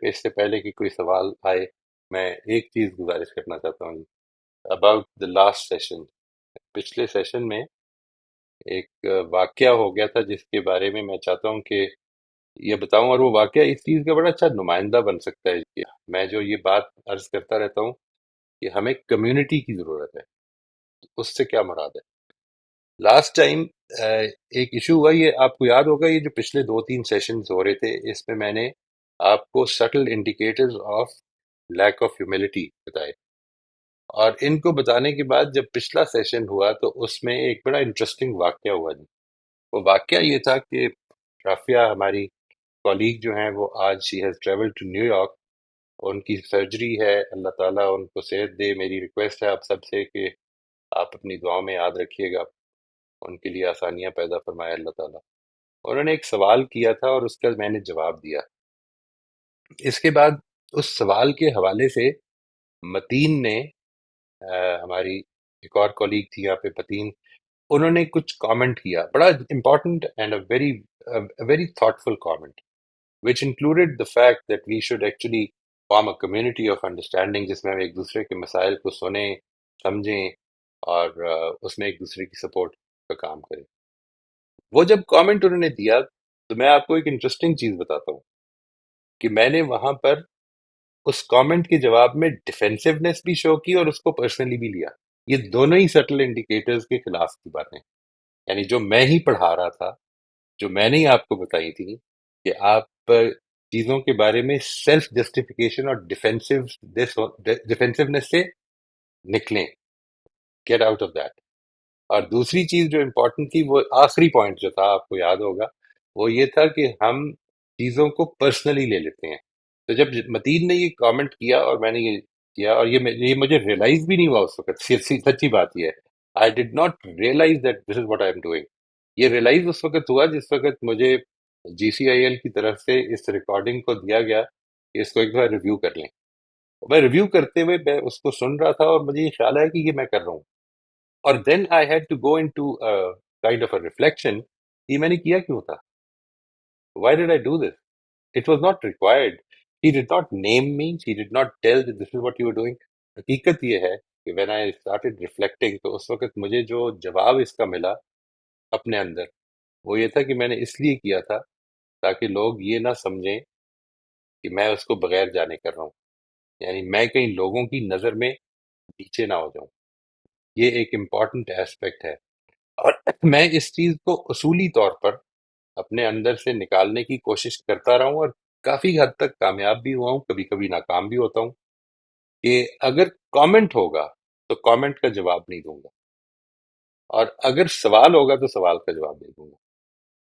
اس سے پہلے کہ کوئی سوال آئے، میں ایک چیز گزارش کرنا چاہتا ہوں اباؤٹ دا لاسٹ سیشن. پچھلے سیشن میں ایک واقعہ ہو گیا تھا جس کے بارے میں میں چاہتا ہوں کہ یہ بتاؤں، اور وہ واقعہ اس چیز کا بڑا اچھا نمائندہ بن سکتا ہے کہ میں جو یہ بات عرض کرتا رہتا ہوں کہ ہمیں کمیونٹی کی ضرورت ہے. اس سے کیا مراد ہے؟ لاسٹ ٹائم ایک ایشو ہوا، یہ آپ کو یاد ہوگا، یہ جو پچھلے 2-3 سیشنز ہو رہے تھے اس میں نے آپ کو subtle indicators of lack of humility بتائے، اور ان کو بتانے کے بعد جب پچھلا سیشن ہوا تو اس میں ایک بڑا انٹرسٹنگ واقعہ ہوا جی. وہ واقعہ یہ تھا کہ رافیہ ہماری کولیگ جو ہیں وہ آج she has travel to New York, ان کی سرجری ہے، اللہ تعالیٰ ان کو صحت دے. میری ریکویسٹ ہے آپ سب سے کہ آپ اپنی دعاؤں میں یاد رکھیے گا، ان کے لیے آسانیاں پیدا فرمائے اللہ تعالیٰ. انہوں نے ایک سوال کیا تھا اور اس کا میں نے جواب دیا. اس کے بعد اس سوال کے حوالے سے متین نے ہماری ایک اور کولیگ تھی یہاں پہ متین، انہوں نے کچھ کامنٹ کیا، بڑا important and very thoughtful comment which included the fact that we should actually form a community of understanding جس میں ہم ایک دوسرے کے مسائل کو سنیں، سمجھیں اور اس میں ایک دوسرے کی سپورٹ کا کام کریں. وہ جب کامنٹ انہوں نے دیا تو میں آپ کو ایک انٹرسٹنگ چیز بتاتا ہوں کہ میں نے وہاں پر اس کامنٹ کے جواب میں ڈیفینسونیس بھی شو کی اور اس کو پرسنلی بھی لیا. یہ دونوں ہی سٹل انڈیکیٹرز کے خلاف کی باتیں، یعنی جو میں ہی پڑھا رہا تھا، جو میں نے ہی آپ کو بتائی تھی کہ آپ چیزوں کے بارے میں سیلف جسٹیفیکیشن اور ڈیفینسونیس سے نکلیں، گیٹ آؤٹ آف دیٹ. اور دوسری چیز جو امپورٹنٹ تھی، وہ آخری پوائنٹ جو تھا آپ کو یاد ہوگا، وہ یہ تھا کہ ہم چیزوں کو پرسنلی لے لیتے ہیں. تو جب متین نے یہ کامنٹ کیا اور میں نے یہ کیا، اور یہ مجھے ریئلائز بھی نہیں ہوا اس وقت، سچی بات یہ ہے، I did not realise that this is what I am doing. یہ ریئلائز اس وقت ہوا جس وقت مجھے GCIL کی طرف سے اس ریکارڈنگ کو دیا گیا کہ اس کو ایک بار ریویو کر لیں. میں ریویو کرتے ہوئے میں اس کو سن رہا تھا اور مجھے یہ خیال آیا کہ یہ میں کر رہا ہوں. اور then I had to go into kind of a reflection, یہ میں نے کیا کیوں تھا؟ Why did I do this? It was not required. He did not name me, he did not tell this is what you are doing. حقیقت یہ ہے کہ وین آئی اسٹارٹیڈ ریفلیکٹنگ، تو اس وقت مجھے جو جواب اس کا ملا اپنے اندر، وہ یہ تھا کہ میں نے اس لیے کیا تھا تاکہ لوگ یہ نہ سمجھیں کہ میں اس کو بغیر جانے کر رہا ہوں، یعنی میں کہیں لوگوں کی نظر میں نیچے نہ ہو جاؤں. یہ ایک امپورٹنٹ ایسپیکٹ ہے، اور میں اس چیز کو اصولی طور پر اپنے اندر سے نکالنے کی کوشش کرتا رہا ہوں، اور کافی حد تک کامیاب بھی ہوا ہوں، کبھی کبھی ناکام بھی ہوتا ہوں. کہ اگر کامنٹ ہوگا تو کامنٹ کا جواب نہیں دوں گا، اور اگر سوال ہوگا تو سوال کا جواب نہیں دوں گا.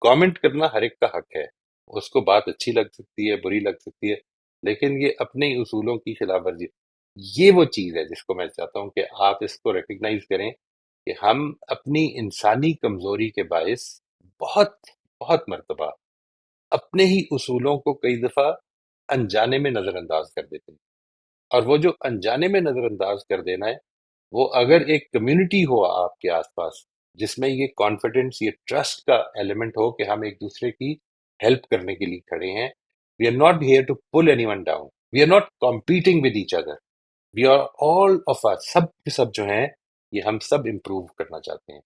کامنٹ کرنا ہر ایک کا حق ہے، اس کو بات اچھی لگ سکتی ہے، بری لگ سکتی ہے، لیکن یہ اپنے ہی اصولوں کی خلاف ورزی. یہ وہ چیز ہے جس کو میں چاہتا ہوں کہ آپ اس کو ریکگنائز کریں کہ ہم اپنی انسانی کمزوری کے باعث بہت بہت مرتبہ اپنے ہی اصولوں کو کئی دفعہ انجانے میں نظر انداز کر دیتے ہیں. اور وہ جو انجانے میں نظر انداز کر دینا ہے، وہ اگر ایک کمیونٹی ہو آپ کے آس پاس جس میں یہ کانفیڈنس، یہ ٹرسٹ کا ایلیمنٹ ہو کہ ہم ایک دوسرے کی ہیلپ کرنے کے لیے کھڑے ہیں. We are not here to pull any one down, we are not competing with each other, we are all of us, سب کے سب جو ہیں یہ ہم سب امپروو کرنا چاہتے ہیں.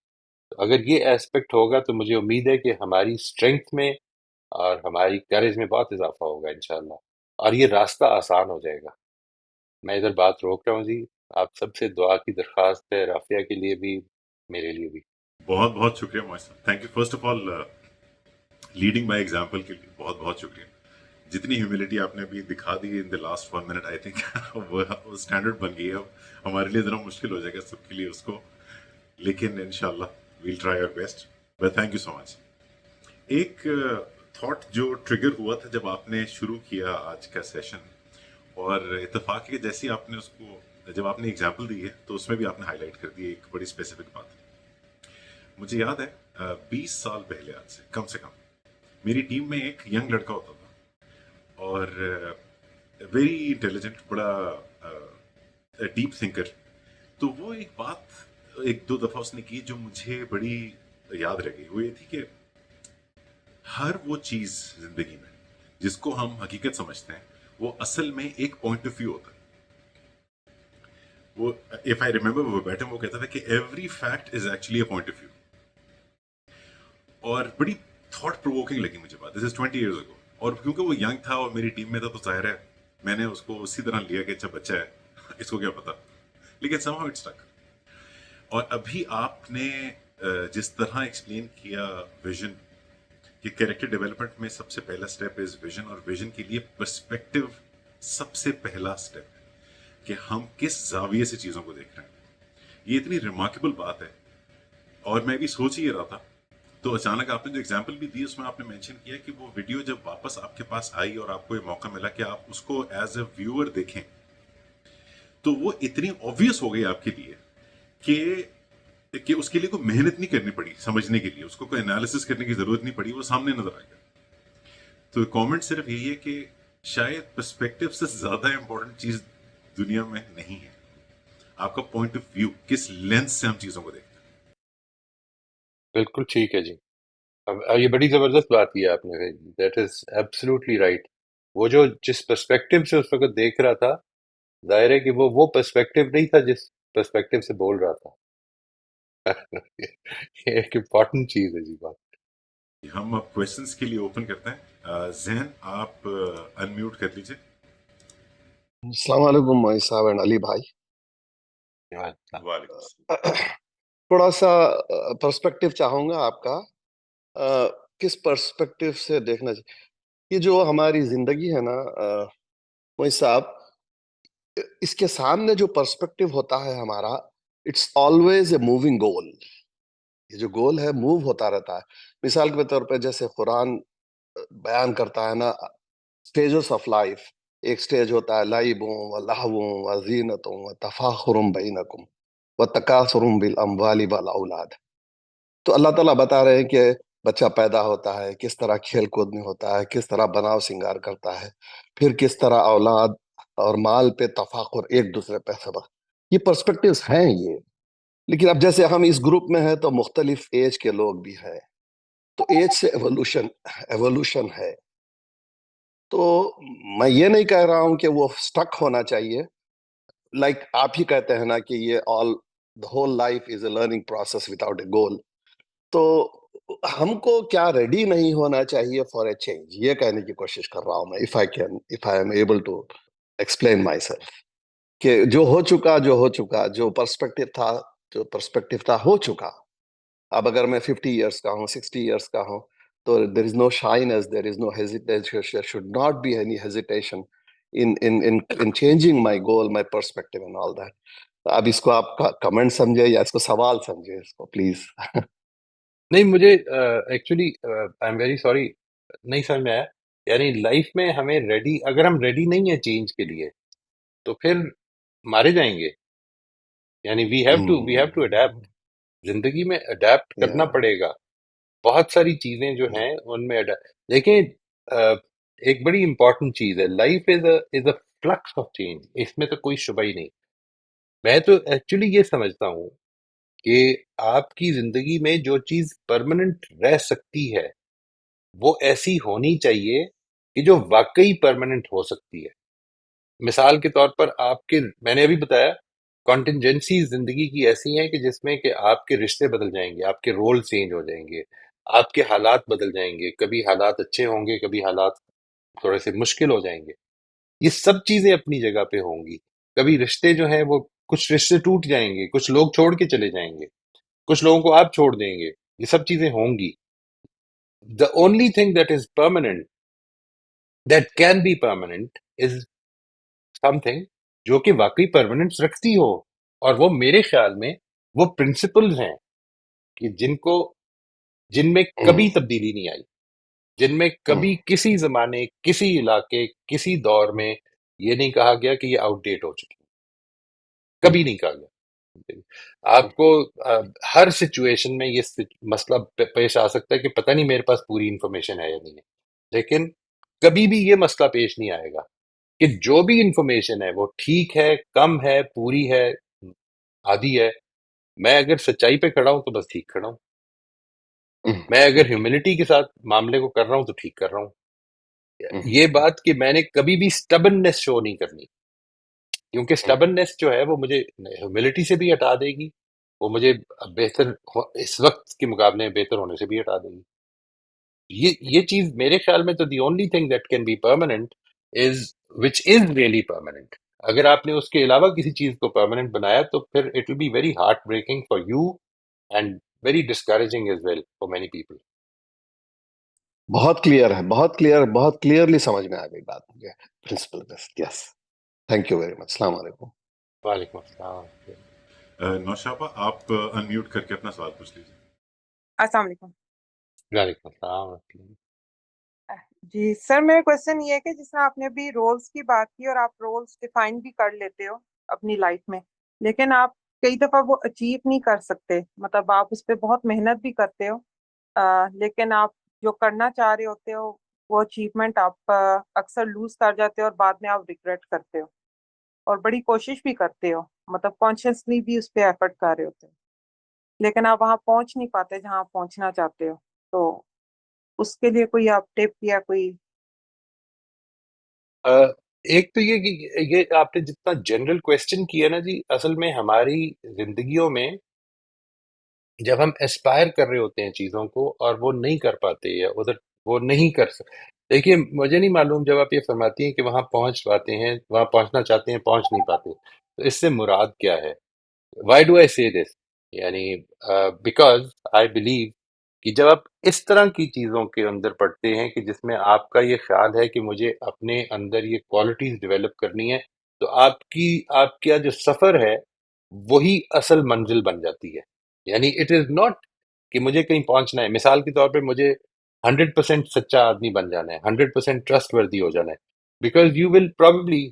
تو اگر یہ ایسپیکٹ ہوگا تو مجھے امید ہے کہ ہماری اسٹرینگتھ میں اور ہماری کریج میں بہت اضافہ ہوگا انشاءاللہ، اور یہ راستہ آسان ہو جائے گا. میں ادھر بات روک رہا ہوں جی. آپ سب سے دعا کی درخواست ہے، رافیہ کے لیے بھی، میرے لیے بھی. بہت بہت شکریہ موئز صاحب، thank you first of all leading by example کے لیے بہت بہت شکریہ. جتنی ہیوملٹی آپ نے ابھی دکھا دی in the last 1 minute, I think وہ اسٹینڈرڈ بن گئی ہے اب ہمارے لیے. ذرا مشکل ہو جائے گا سب کے لیے اس کو، لیکن انشاءاللہ we'll try our best. But thank you so much. ایک تھاٹ جو ٹریگر ہوا تھا جب آپ نے شروع کیا آج کا سیشن، اور اتفاق ہے کہ جیسے آپ نے اس کو، جب آپ نے اگزامپل دی ہے تو اس میں بھی آپ نے ہائی لائٹ کر دی ایک بڑی اسپیسیفک بات. مجھے یاد ہے 20 سال پہلے، آج سے کم میری ٹیم میں ایک ینگ لڑکا ہوتا تھا، اور ویری انٹیلیجنٹ، بڑا ڈیپ تھنکر. تو وہ ایک بات ایک دو دفعہ اس نے کی جو مجھے بڑی یاد رہ گئی. وہ یہ تھی کہ ہر وہ چیز زندگی میں جس کو ہم حقیقت سمجھتے ہیں وہ اصل میں ایک پوائنٹ آف ویو ہوتا ہے. وہ اف آئی ریمبر وہ بیٹھے وہ کہتا تھا کہ every fact is actually a point of view. اور بڑی تھاٹ پرووکنگ لگی مجھے بات. دس از 20 ایئرز اگو. اور کیونکہ وہ ینگ تھا اور میری ٹیم میں تھا تو ظاہر ہے میں نے اس کو اسی طرح لیا کہ اچھا بچہ ہے اس کو کیا پتا. لیکن سم ہاؤ اٹ اسٹک. اور ابھی آپ نے جس طرح ایکسپلین کیا ویژن کہ کیریکٹر ڈیولپمنٹ میں سب سے پہلا اسٹیپ از ویژن, اور ویژن کے لیے پرسپیکٹو سب سے پہلا اسٹیپ ہے کہ ہم کس زاویے سے چیزوں کو دیکھ رہے ہیں. یہ اتنی ریمارکیبل بات ہے. اور میں بھی سوچ ہی رہا تھا تو اچانک آپ نے جو ایگزامپل بھی دی اس میں آپ نے مینشن کیا کہ وہ ویڈیو جب واپس آپ کے پاس آئی اور آپ کو یہ موقع ملا کہ آپ اس کو ایز اے ویور دیکھیں تو وہ اتنی آبویس ہو گئی آپ کے لیے کہ اس کے لیے کوئی محنت نہیں کرنی پڑی سمجھنے کے لیے, اس کو کوئی انالیسس کرنے کی ضرورت نہیں پڑی, وہ سامنے نظر آ گیا. تو کامنٹ صرف یہی ہے کہ شاید پرسپیکٹو سے زیادہ امپورٹنٹ چیز دنیا میں نہیں ہے. آپ کا پوائنٹ آف ویو, کس لینس سے ہم چیزوں کو دیکھتے ہیں. بالکل ٹھیک ہے جی. اب یہ بڑی زبردست بات کی ہے آپ نے. That is absolutely right. وہ جو جس پرسپیکٹو سے اس وقت دیکھ رہا تھا, ظاہر ہے کہ وہ پرسپیکٹو نہیں تھا جس پرسپیکٹو سے بول رہا تھا. یہ ایک امپورٹنٹ چیز ہے جی بات. ہم اب کوشچنس کے لیے اوپن کرتے ہیں. ذہن آپ انمیوٹ کر لیجیے. السلام علیکم مائی صاحب اینڈ علی بھائی. وعلیکم السلام. تھوڑا سا پرسپیکٹو چاہوں گا آپ کا. کس پرسپیکٹو سے دیکھنا چاہیے یہ جو ہماری زندگی ہے نا مائی صاحب, اس کے سامنے جو پرسپیکٹو ہوتا ہے ہمارا, اٹس آلویز اے موونگ گول. یہ جو گول ہے موو ہوتا رہتا ہے. مثال کے طور پہ جیسے قرآن بیان کرتا ہے نا اسٹیجز آف لائف. ایک سٹیج ہوتا ہے لعبوں و لہووں و زینتوں و تفاخر بینکم و تکاثر بالاموال والاولاد. تو اللہ تعالیٰ بتا رہے ہیں کہ بچہ پیدا ہوتا ہے, کس طرح کھیل کود میں ہوتا ہے, کس طرح بناؤ سنگار کرتا ہے, پھر کس طرح اولاد اور مال پہ تفاخر, ایک دوسرے پہ سبق. یہ پرسپیکٹیوز ہیں یہ. لیکن اب جیسے ہم اس گروپ میں ہیں تو مختلف ایج کے لوگ بھی ہیں, تو ایج سے ایوولوشن ہے. تو میں یہ نہیں کہہ رہا ہوں کہ وہ سٹک ہونا چاہیے. لائک آپ ہی کہتے ہیں نا کہ یہ the whole life is a learning process without a goal. تو ہم کو کیا ریڈی نہیں ہونا چاہیے فار اے چینج, یہ کہنے کی کوشش کر رہا ہوں میں. if I am able to explain myself, کہ جو ہو چکا, جو پرسپیکٹیو تھا ہو چکا. اب اگر میں 50 ایئرس کا ہوں, 60 ایئرس کا ہوں, تو there is no shyness, there is no hesitation, there should not be any hesitation in changing my goal, my perspective and all that. اب اس کو آپ کا کمنٹ سمجھے یا اس کو سوال سمجھے, اس کو پلیز. نہیں, مجھے actually I am very sorry, نہیں سمجھ میں آیا. یعنی لائف میں ہمیں ریڈی, اگر ہم ریڈی نہیں ہیں چینج کے لیے تو پھر مارے جائیں گے. یعنی وی ہیو ٹو اڈیپٹ. زندگی میں اڈیپٹ کرنا پڑے گا. بہت ساری چیزیں جو ہیں ان میں دیکھیں, ایک بڑی امپورٹنٹ چیز ہے, life is a flux of change. اس میں تو کوئی شبہ ہی نہیں. میں تو ایکچولی یہ سمجھتا ہوں کہ آپ کی زندگی میں جو چیز پرماننٹ رہ سکتی ہے وہ ایسی ہونی چاہیے کہ جو واقعی پرماننٹ ہو سکتی ہے. مثال کے طور پر میں نے ابھی بتایا کانٹینجنسی زندگی کی ایسی ہیں کہ جس میں کہ آپ کے رشتے بدل جائیں گے, آپ کے رول چینج ہو جائیں گے, آپ کے حالات بدل جائیں گے. کبھی حالات اچھے ہوں گے, کبھی حالات تھوڑے سے مشکل ہو جائیں گے. یہ سب چیزیں اپنی جگہ پہ ہوں گی. کبھی رشتے جو ہیں وہ کچھ رشتے ٹوٹ جائیں گے, کچھ لوگ چھوڑ کے چلے جائیں گے, کچھ لوگوں کو آپ چھوڑ دیں گے. یہ سب چیزیں ہوں گی. The only thing that is permanent, that can be permanent, is something جو کہ واقعی پرماننس رکھتی ہو. اور وہ میرے خیال میں وہ پرنسپلز ہیں کہ جن میں کبھی تبدیلی نہیں آئی, جن میں کبھی کسی زمانے, کسی علاقے, کسی دور میں یہ نہیں کہا گیا کہ یہ آؤٹ ڈیٹ ہو چکی. کبھی نہیں کہا گیا. آپ کو ہر سچویشن میں یہ مسئلہ پیش آ سکتا ہے کہ پتہ نہیں میرے پاس پوری انفارمیشن ہے یا نہیں ہے, لیکن کبھی بھی یہ مسئلہ پیش نہیں آئے گا کہ جو بھی انفارمیشن ہے وہ ٹھیک ہے, کم ہے, پوری ہے, آدھی ہے. میں اگر سچائی پہ کھڑا ہوں تو بس ٹھیک کھڑا ہوں. میں اگر ہیوملٹی کے ساتھ معاملے کو کر رہا ہوں تو ٹھیک کر رہا ہوں. یہ بات کہ میں نے کبھی بھی اسٹبننس شو نہیں کرنی، کیونکہ اسٹبننس جو ہے وہ مجھے ہیوملٹی سے بھی ہٹا دے گی، وہ مجھے بہتر اس وقت کے مقابلے میں بہتر ہونے سے بھی ہٹا دے گی. یہ چیز میرے خیال میں تو the only thing that can be permanent is which is really permanent. اگر آپ نے اس کے علاوہ کسی چیز کو پرماننٹ بنایا تو پھر it will be very heartbreaking for you and very discouraging as well for many people. بہت کلیئر ہے، بہت کلیئر، بہت کلیئرلی سمجھ میں آ گئی بات مجھے. Principle best, yes. Thank you very much. السلام علیکم. وعلیکم السلام. نوشابہ آپ انمیوٹ کر کے اپنا سوال پوچھ لیجیے. السلام علیکم. وعلیکم السلام. جی سر، میرا کوشچن یہ ہے کہ جس طرح آپ نے ابھی رولز کی بات کی اور آپ رولز ڈیفائن بھی کر لیتے ہو اپنی لائف میں، لیکن آپ کئی دفعہ وہ اچیو نہیں کر سکتے، مطلب آپ اس پہ بہت محنت بھی کرتے ہو، لیکن آپ جو کرنا چاہ رہے ہوتے ہو وہ اچیومنٹ آپ اکثر لوز کر جاتے ہو اور بعد میں آپ ریگریٹ کرتے ہو، اور بڑی کوشش بھی کرتے ہو، مطلب کانشیسلی بھی اس پہ ایفرٹ کر رہے ہوتے ہو، لیکن آپ وہاں پہنچ نہیں پاتے جہاں آپ پہنچنا چاہتے ہو. تو اس کے لیے کوئی آپ ٹپ یا کوئی؟ ایک تو یہ کہ یہ آپ نے جتنا جنرل کویسچن کیا نا جی، اصل میں ہماری زندگیوں میں جب ہم اسپائر کر رہے ہوتے ہیں چیزوں کو اور وہ نہیں کر پاتے یا ادھر وہ نہیں کر سکتے. دیکھیے مجھے نہیں معلوم جب آپ یہ فرماتی ہیں کہ وہاں پہنچ پاتے ہیں، وہاں پہنچنا چاہتے ہیں پہنچ نہیں پاتے، تو اس سے مراد کیا ہے؟ وائی ڈو آئی سے دس؟ یعنی بیکاز آئی بلیو کہ جب آپ اس طرح کی چیزوں کے اندر پڑھتے ہیں کہ جس میں آپ کا یہ خیال ہے کہ مجھے اپنے اندر یہ کوالٹیز ڈیولپ کرنی ہے، تو آپ کا جو سفر ہے وہی اصل منزل بن جاتی ہے. یعنی اٹ از ناٹ کہ مجھے کہیں پہنچنا ہے. مثال کے طور پہ مجھے 100% سچا آدمی بن جانا ہے، 100% ٹرسٹ وردی ہو جانا ہے، because you will probably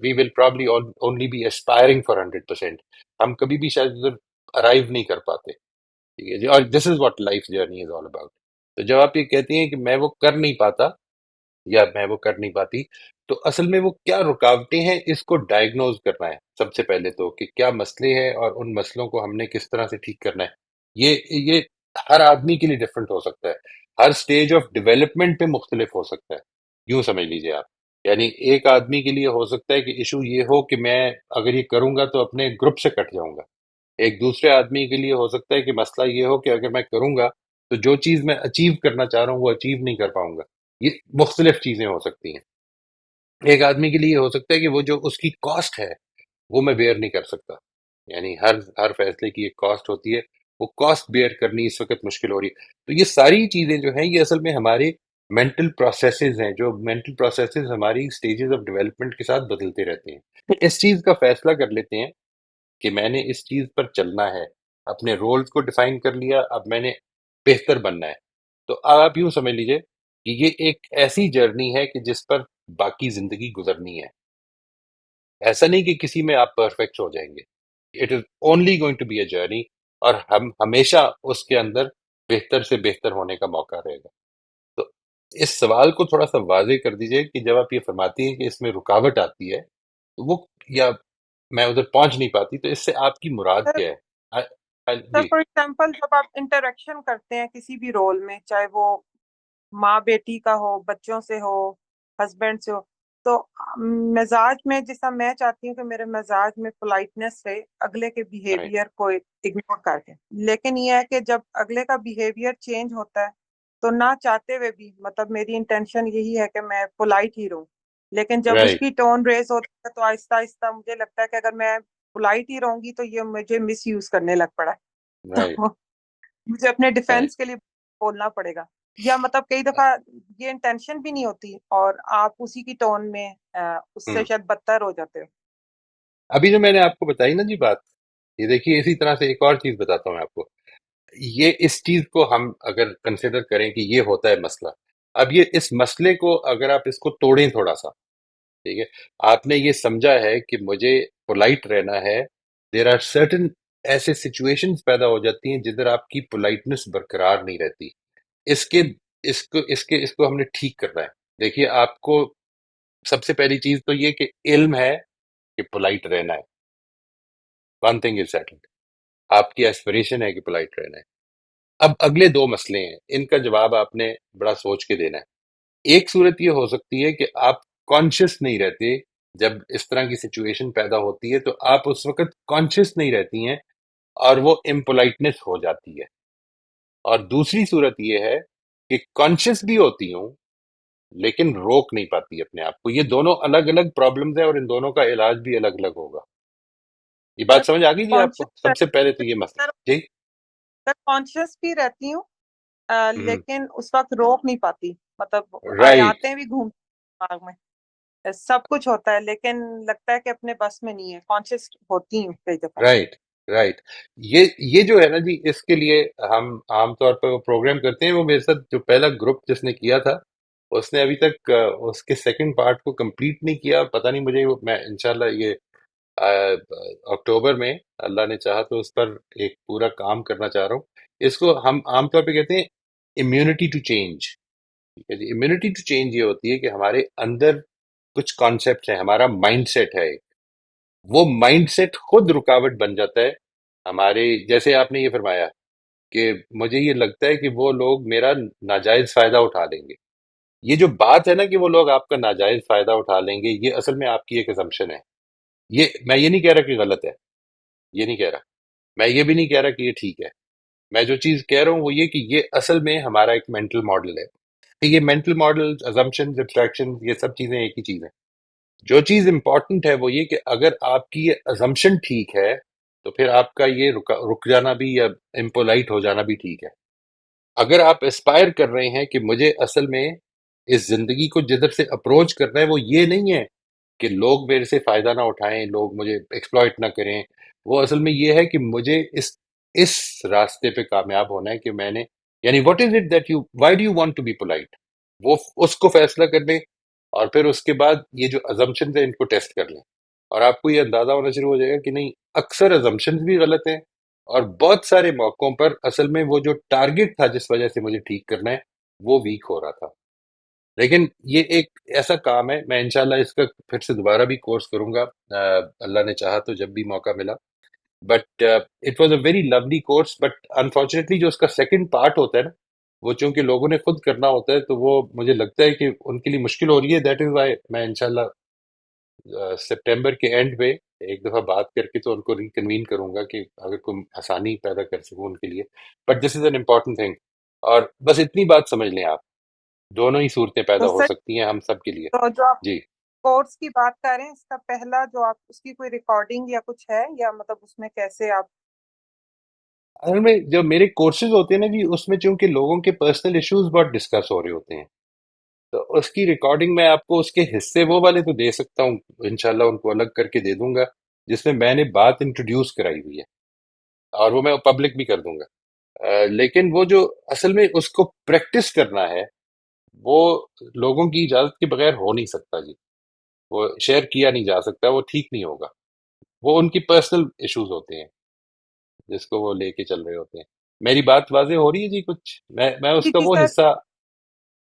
we will probably only be aspiring for 100%. ہم کبھی بھی شاید ادھر ارائیو نہیں کر پاتے. ٹھیک ہے جی، اور this is what life journey is all about. تو جب آپ یہ کہتی ہیں کہ میں وہ کر نہیں پاتا یا میں وہ کر نہیں پاتی، تو اصل میں وہ کیا رکاوٹیں ہیں اس کو ڈائگنوز کرنا ہے سب سے پہلے تو، کہ کیا مسئلے ہیں اور ان مسئلوں کو ہم نے کس طرح سے ٹھیک کرنا ہے. یہ ہر آدمی کے لیے ڈفرینٹ ہو سکتا ہے، ہر سٹیج آف ڈیولپمنٹ پہ مختلف ہو سکتا ہے. یوں سمجھ لیجیے آپ. یعنی ایک آدمی کے لیے ہو سکتا ہے کہ ایشو یہ ہو کہ میں اگر یہ کروں گا تو اپنے گروپ سے کٹ جاؤں گا. ایک دوسرے آدمی کے لیے ہو سکتا ہے کہ مسئلہ یہ ہو کہ اگر میں کروں گا تو جو چیز میں اچیو کرنا چاہ رہا ہوں وہ اچیو نہیں کر پاؤں گا. یہ مختلف چیزیں ہو سکتی ہیں. ایک آدمی کے لیے ہو سکتا ہے کہ وہ جو اس کی کاسٹ ہے وہ میں بیئر نہیں کر سکتا. یعنی ہر فیصلے کی ایک کاسٹ ہوتی ہے، وہ کاسٹ بیئر کرنی اس وقت مشکل ہو رہی ہے. تو یہ ساری چیزیں جو ہیں یہ اصل میں ہمارے مینٹل پروسیسز ہیں، جو مینٹل پروسیسز ہماری سٹیجز آف ڈیولپمنٹ کے ساتھ بدلتے رہتے ہیں. اس چیز کا فیصلہ کر لیتے ہیں کہ میں نے اس چیز پر چلنا ہے، اپنے رولز کو ڈیفائن کر لیا، اب میں نے بہتر بننا ہے. تو آپ یوں سمجھ لیجئے کہ یہ ایک ایسی جرنی ہے کہ جس پر باقی زندگی گزرنی ہے. ایسا نہیں کہ کسی میں آپ پرفیکٹ ہو جائیں گے. It is only going to be a journey, اور ہم ہمیشہ اس کے اندر بہتر سے بہتر ہونے کا موقع رہے گا. تو اس سوال کو تھوڑا سا واضح کر دیجئے کہ جب آپ یہ فرماتی ہیں کہ اس میں رکاوٹ آتی ہے تو وہ، یا میں ادھر پہنچ نہیں پاتی، تو اس سے آپ کی مراد سر کیا ہے؟ سر جی فار ایگزامپل جب آپ انٹریکشن کرتے ہیں کسی بھی رول میں، چاہے وہ ماں بیٹی کا ہو، بچوں سے ہو، ہسبینڈ سے ہو، تو مزاج میں جس طرح میں چاہتی ہوں کہ میرے مزاج میں پولائٹنس رہے اگلے کے رائٹ بیہیویئر کو اگنور کر کے، لیکن یہ ہے کہ جب اگلے کا بیہیویئر چینج ہوتا ہے تو نہ چاہتے ہوئے بھی، مطلب میری انٹینشن یہی ہے کہ میں پولائٹ ہی رہوں، لیکن جب اس رائٹ کی ٹون ریز ہوتی ہے تو آہستہ آہستہ مجھے لگتا ہے کہ اگر میں پولائٹ ہی رہوں گی تو یہ مجھے مس یوز کرنے لگ پڑا ہے، رائٹ تو مجھے اپنے رائٹ. ڈیفینس کے لیے بولنا پڑے گا، یا مطلب کئی دفعہ یہ انٹینشن بھی نہیں ہوتی اور آپ اسی کی ٹون میں اس سے شاید بدتر ہو جاتے ہو. ابھی جو میں نے آپ کو بتائی نا جی بات، یہ دیکھیے اسی طرح سے ایک اور چیز بتاتا ہوں میں آپ کو. یہ اس چیز کو ہم اگر کنسیڈر کریں کہ یہ ہوتا ہے مسئلہ، اب یہ اس مسئلے کو اگر آپ اس کو توڑیں تھوڑا سا، ٹھیک ہے، آپ نے یہ سمجھا ہے کہ مجھے پولائٹ رہنا ہے. دیر آر سرٹن ایسے سچویشنز پیدا ہو جاتی ہیں جدھر آپ کی پولائٹنس برقرار نہیں رہتی. اس کے اس کو ہم نے ٹھیک کرنا ہے. دیکھیے آپ کو سب سے پہلی چیز تو یہ کہ علم ہے کہ پولائٹ رہنا ہے. ون تھنگ از سیٹلڈ، آپ کی ایسپریشن ہے کہ پولائٹ رہنا ہے. اب اگلے دو مسئلے ہیں، ان کا جواب آپ نے بڑا سوچ کے دینا ہے. ایک صورت یہ ہو سکتی ہے کہ آپ کانشیس نہیں رہتے، جب اس طرح کی سچویشن پیدا ہوتی ہے تو آپ اس وقت کانشیس نہیں رہتی ہیں اور وہ امپولائٹنس ہو جاتی ہے. اور دوسری صورت یہ ہے کہ کانشیس بھی ہوتی ہوں لیکن روک نہیں پاتی اپنے آپ کو. یہ دونوں الگ الگ پرابلمز ہیں اور ان دونوں کا علاج بھی الگ الگ ہوگا. یہ سر بات سمجھ آ گئی جی آپ کو؟ کانشیس سب سے پہلے تو یہ مسئلہ. سر جی. سر کانشیس بھی رہتی ہوں ہوں. لیکن اس وقت روک نہیں پاتی، مطلب رائٹ آیاتیں بھی گھومتی دماغ میں، سب کچھ ہوتا ہے لیکن لگتا ہے کہ اپنے بس میں نہیں ہے. کانشیس ہوتی ہوں کئی دفعہ. Right right. یہ جو ہے نا جی، اس کے لیے ہم عام طور پہ وہ پروگرام کرتے ہیں. وہ میرے ساتھ جو پہلا گروپ جس نے کیا تھا اس نے ابھی تک اس کے سیکنڈ پارٹ کو کمپلیٹ نہیں کیا. پتہ نہیں مجھے، میں انشاءاللہ یہ اکتوبر میں اللہ نے چاہا تو اس پر ایک پورا کام کرنا چاہ رہا ہوں. اس کو ہم عام طور پہ کہتے ہیں immunity to change. Immunity to change یہ ہوتی ہے کہ ہمارے اندر کچھ کانسیپٹ ہیں، ہمارا مائنڈ سیٹ ہے. وہ مائنڈ سیٹ خود رکاوٹ بن جاتا ہے ہمارے. جیسے آپ نے یہ فرمایا کہ مجھے یہ لگتا ہے کہ وہ لوگ میرا ناجائز فائدہ اٹھا لیں گے. یہ جو بات ہے نا کہ وہ لوگ آپ کا ناجائز فائدہ اٹھا لیں گے، یہ اصل میں آپ کی ایک assumption ہے. میں یہ نہیں کہہ رہا کہ غلط ہے، یہ نہیں کہہ رہا. میں یہ بھی نہیں کہہ رہا کہ یہ ٹھیک ہے. میں جو چیز کہہ رہا ہوں وہ یہ کہ یہ اصل میں ہمارا ایک مینٹل ماڈل ہے. یہ مینٹل ماڈل، assumptions، abstractions، یہ سب چیزیں ایک ہی چیز ہیں. جو چیز امپورٹنٹ ہے وہ یہ کہ اگر آپ کی یہ assumption ٹھیک ہے تو پھر آپ کا یہ رک جانا بھی یا امپولائٹ ہو جانا بھی ٹھیک ہے. اگر آپ اسپائر کر رہے ہیں کہ مجھے اصل میں اس زندگی کو جدھر سے اپروچ کرنا ہے وہ یہ نہیں ہے کہ لوگ میرے سے فائدہ نہ اٹھائیں، لوگ مجھے ایکسپلائٹ نہ کریں. وہ اصل میں یہ ہے کہ مجھے اس راستے پہ کامیاب ہونا ہے کہ میں نے، یعنی what is it that you why do you want to be polite. وہ اس کو فیصلہ کر لیں اور پھر اس کے بعد یہ جو ازمپشنز ہیں ان کو ٹیسٹ کر لیں اور آپ کو یہ اندازہ ہونا شروع ہو جائے گا کہ نہیں، اکثر ازمپشنز بھی غلط ہیں اور بہت سارے موقعوں پر اصل میں وہ جو ٹارگٹ تھا جس وجہ سے مجھے ٹھیک کرنا ہے وہ ویک ہو رہا تھا. لیکن یہ ایک ایسا کام ہے، میں انشاءاللہ اس کا پھر سے دوبارہ بھی کورس کروں گا اللہ نے چاہا تو جب بھی موقع ملا. But it was a very lovely course. But unfortunately جو اس کا سیکنڈ پارٹ ہوتا ہے نا، وہ چونکہ لوگوں نے خود کرنا ہوتا ہے تو وہ مجھے لگتا ہے کہ ان کے لیے مشکل ہو رہی ہے. دیٹ از وائی میں انشاءاللہ سپٹمبر کے اینڈ پہ ایک دفعہ بات کر کے تو ان کو ریکنوین کروں گا کہ اگر کوئی آسانی پیدا کر سکوں ان کے لیے. But this is an important thing. اور بس اتنی بات سمجھ لیں آپ، دونوں ہی صورتیں پیدا تو ہو سر سکتی ہیں ہم سب کے لیے. تو جو آپ جی. کورس کی بات کر رہے ہیں، اس کا پہلا جو آپ اس کی کوئی ریکارڈنگ یا کچھ ہے، یا مطلب اس میں کیسے آپ؟ اصل میں جو میرے کورسز ہوتے ہیں نا جی، اس میں چونکہ لوگوں کے پرسنل ایشوز بہت ڈسکس ہو رہے ہوتے ہیں تو اس کی ریکارڈنگ میں آپ کو اس کے حصے وہ والے تو دے سکتا ہوں، انشاءاللہ ان کو الگ کر کے دے دوں گا جس میں نے بات انٹروڈیوس کرائی ہوئی ہے اور وہ میں پبلک بھی کر دوں گا. لیکن وہ جو اصل میں اس کو پریکٹس کرنا ہے وہ لوگوں کی اجازت کے بغیر ہو نہیں سکتا جی. وہ شیئر کیا نہیں جا سکتا، وہ ٹھیک نہیں ہوگا. وہ ان کی پرسنل ایشوز ہوتے ہیں جس کو وہ لے کے چل رہے ہوتے ہیں. میری بات واضح ہو رہی ہے جی کچھ؟ میں اس جی کا جی وہ سر، حصہ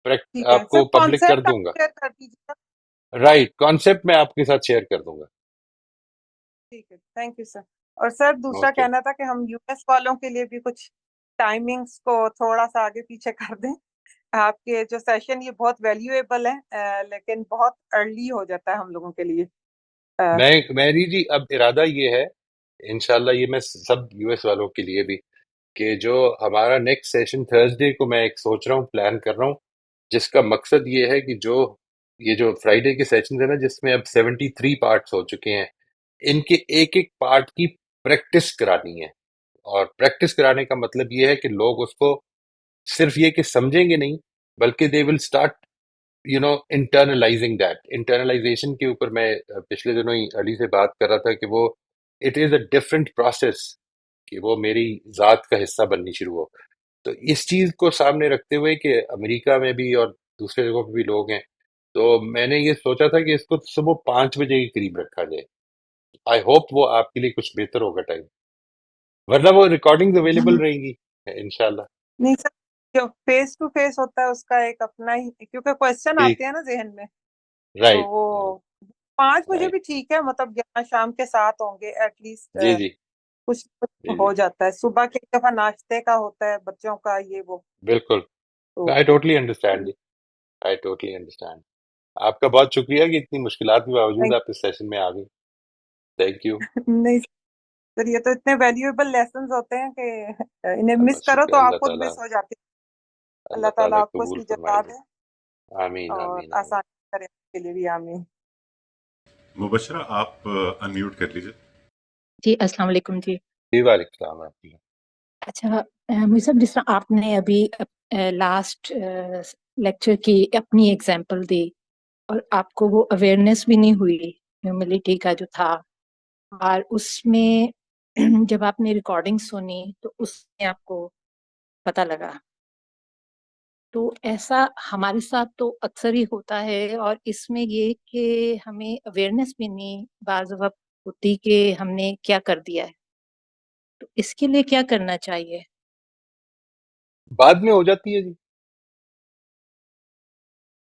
ٹھیک ہے آپ سر. کو پبلک کر کانسیپٹ دوں آپ گا. شیئر کر دیجیے گا. رائٹ، کانسیپٹ میں آپ کے ساتھ شیئر کر دوں گا. ٹھیک ہے، تھینک یو سر. اور سر دوسرا اوکے. کہنا تھا کہ ہم یو ایس والوں کے لیے بھی کچھ ٹائمنگز کو تھوڑا سا آگے پیچھے کر دیں. آپ کے جو سیشن یہ بہت ویلیویبل ہے لیکن بہت ارلی ہو جاتا ہے ہم لوگوں کے لیے. میری جی اب ارادہ یہ ہے، انشاءاللہ یہ میں سب یو ایس والوں کے لیے بھی، کہ جو ہمارا نیکسٹ سیشن تھرسڈے کو میں ایک سوچ رہا ہوں، پلان کر رہا ہوں، جس کا مقصد یہ ہے کہ یہ جو فرائیڈے کے سیشن ہے نا جس میں اب 73 پارٹس ہو چکے ہیں، ان کے ایک ایک پارٹ کی پریکٹس کرانی ہے. اور پریکٹس کرانے کا مطلب یہ ہے کہ لوگ اس کو صرف یہ کہ سمجھیں گے نہیں بلکہ they will start internalising that. Internalisation کے اوپر میں پچھلے دنوں ہی علی سے بات کر رہا تھا کہ وہ it is a different process کہ وہ میری ذات کا حصہ بننی شروع ہو. تو اس چیز کو سامنے رکھتے ہوئے کہ امریکہ میں بھی اور دوسرے جگہوں پہ بھی لوگ ہیں، تو میں نے یہ سوچا تھا کہ اس کو صبح 5 بجے کے قریب رکھا جائے. آئی ہوپ وہ آپ کے لیے کچھ بہتر ہوگا ٹائم، ورنہ وہ ریکارڈنگ اویلیبل رہیں گی انشاءاللہ. نہیں سر، جو فیس ٹو فیس ہوتا ہے اس کا ایک اپنا ہی، کیونکہ کوشچن ٹھیک. آتے ہیں نا ذہن میں، تو رائٹ. وہ 5 بجے رائٹ. بھی ٹھیک ہے، مطلب 11 شام کے 7 ہوں گے ایٹ لیسٹ. جی جی. کچھ جی جی. ہو جاتا ہے. صبح کے ایک دفعہ ناشتے کا ہوتا ہے بچوں کا، یہ وہ. بالکل. تو آئی ٹوٹلی انڈرسٹینڈ جی. I totally understand. آپ کا بہت شکریہ کہ اتنی مشکلات کے باوجود Thank- آپ اس سیشن میں آ گئی. Thank you. نہیں سر، یہ تو اتنے ویلیویبل لیسنز ہوتے ہیں کہ انہیں اللہ مس کرو شکریہ. تو اللہ آپ خود تعالیٰ مس ہو جاتے ہیں. اللہ اللہ تعالیٰ تعالیٰ آپ کو اس قبول کی جزا فرمائے. دے آمین اور آمین آمین. آسانی کرے آپ کے لیے بھی. آمین. مبشرہ آپ انمیوٹ کر لیجیے. جی السلام علیکم. جی جی وعلیکم السلام ورحمۃ اللہ. اچھا، مجھے صاحب جس طرح آپ نے ابھی لاسٹ لیکچر کی اپنی ایگزامپل دی اور آپ کو وہ اویئرنیس بھی نہیں ہوئی ہیوملٹی کا جو تھا، اور اس میں جب آپ نے ریکارڈنگ سنی تو اس میں آپ کو پتہ لگا، تو ایسا ہمارے ساتھ تو اکثر ہی ہوتا ہے. اور اس میں یہ کہ ہمیں اویئرنیس بھی نہیں بعض وقت ہوتی کہ ہم نے کیا کر دیا ہے. تو اس کے لیے کیا کرنا چاہیے؟ بعد میں ہو جاتی ہے جی.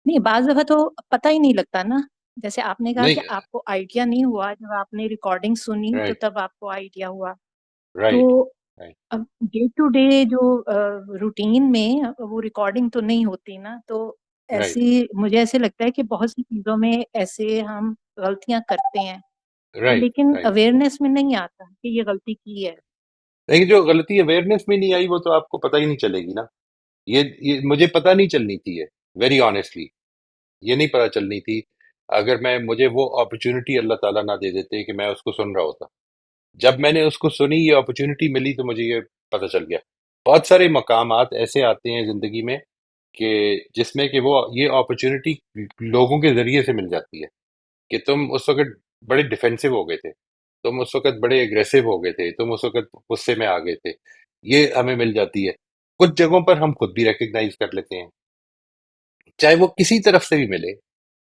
نہیں، بعض دفعہ تو پتہ ہی نہیں لگتا نا. جیسے آپ نے کہا کہ نہیں. آپ کو آئیڈیا نہیں ہوا، جب آپ نے ریکارڈنگ سنی تو رائٹ تب آپ کو آئیڈیا ہوا. تو رائٹ رائٹ. اب ڈے ٹو ڈے جو روٹین میں وہ ریکارڈنگ تو نہیں ہوتی نا، تو رائٹ ایسی مجھے ایسے لگتا ہے کہ بہت سی چیزوں میں ایسے ہم غلطیاں کرتے ہیں، رائٹ لیکن رائٹ. اویئرنیس میں نہیں آتا کہ یہ غلطی کی ہے. لیکن جو غلطی اویئرنیس میں نہیں آئی وہ تو آپ کو پتہ ہی نہیں چلے گی نا. یہ مجھے پتہ نہیں چلنی تھی. یہ ویری آنیسٹلی یہ نہیں پتہ چلنی تھی. اگر مجھے وہ اپرچونٹی اللہ تعالیٰ نہ دے دیتے کہ میں اس کو سن رہا ہوتا. جب میں نے اس کو سنی، یہ اپرچونٹی ملی، تو مجھے یہ پتہ چل گیا. بہت سارے مقامات ایسے آتے ہیں زندگی میں کہ جس میں کہ وہ یہ اپرچونٹی لوگوں کے ذریعے سے مل جاتی ہے کہ تم اس وقت بڑے ڈیفینسو ہو گئے تھے، تم اس وقت بڑے اگریسو ہو گئے تھے، تم اس وقت غصے میں آ گئے تھے. یہ ہمیں مل جاتی ہے. کچھ جگہوں پر ہم خود بھی ریکگنائز کر لیتے ہیں، چاہے وہ کسی طرف سے بھی ملے.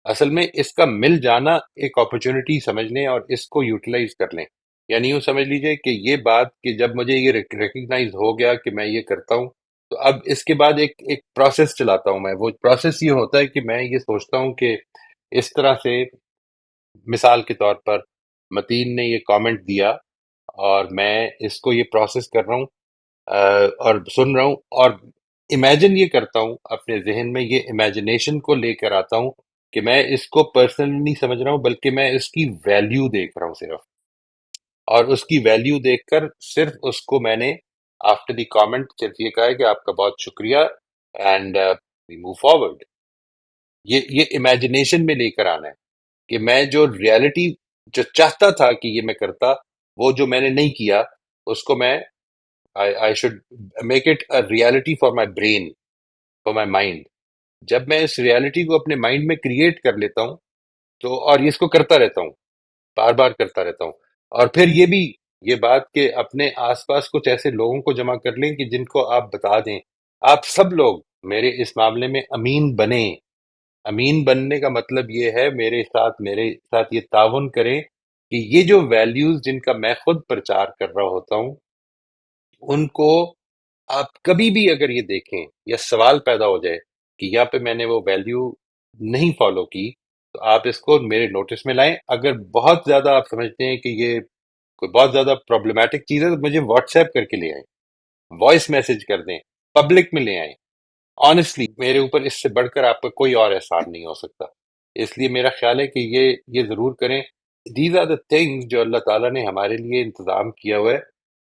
اصل میں اس کا مل جانا ایک اپرچونٹی سمجھ لیں اور اس کو یوٹیلائز کر لیں. یعنی یوں سمجھ لیجئے کہ یہ بات کہ جب مجھے یہ ریکگنائز ہو گیا کہ میں یہ کرتا ہوں، تو اب اس کے بعد ایک پروسیس چلاتا ہوں میں. وہ پروسیس یہ ہوتا ہے کہ میں یہ سوچتا ہوں کہ اس طرح سے، مثال کے طور پر متین نے یہ کامنٹ دیا اور میں اس کو یہ پروسیس کر رہا ہوں اور سن رہا ہوں، اور امیجن یہ کرتا ہوں اپنے ذہن میں، یہ امیجنیشن کو لے کر آتا ہوں کہ میں اس کو پرسنلی نہیں سمجھ رہا ہوں بلکہ میں اس کی ویلیو دیکھ رہا ہوں صرف. اور اس کی ویلیو دیکھ کر صرف اس کو میں نے آفٹر دی کامنٹ صرف یہ کہا ہے کہ آپ کا بہت شکریہ اینڈ وی موو فارورڈ. یہ امیجنیشن میں لے کر آنا ہے کہ میں جو ریالٹی جو چاہتا تھا کہ یہ میں کرتا، وہ جو میں نے نہیں کیا، اس کو میں I should make it a reality for my brain, for my mind. جب میں اس ریالٹی کو اپنے مائنڈ میں کریٹ کر لیتا ہوں تو، اور اس کو کرتا رہتا ہوں، بار بار کرتا رہتا ہوں. اور پھر یہ بھی یہ بات کہ اپنے آس پاس کچھ ایسے لوگوں کو جمع کر لیں کہ جن کو آپ بتا دیں، آپ سب لوگ میرے اس معاملے میں امین بنیں. امین بننے کا مطلب یہ ہے میرے ساتھ یہ تعاون کریں کہ یہ جو ویلیوز جن کا میں خود پرچار کر رہا ہوتا ہوں، ان کو آپ کبھی بھی اگر یہ دیکھیں یا سوال پیدا ہو جائے کہ یہاں پہ میں نے وہ ویلیو نہیں فالو کی، تو آپ اس کو میرے نوٹس میں لائیں. اگر بہت زیادہ آپ سمجھتے ہیں کہ یہ کوئی بہت زیادہ پرابلمٹک چیز ہے تو مجھے واٹس ایپ کر کے لے آئیں، وائس میسج کر دیں، پبلک میں لے آئیں. آنیسٹلی میرے اوپر اس سے بڑھ کر آپ کا کوئی اور احسان نہیں ہو سکتا. اس لیے میرا خیال ہے کہ یہ ضرور کریں. دیز آر دا تھنگز جو اللہ تعالیٰ نے ہمارے لیے انتظام کیا ہوا ہے.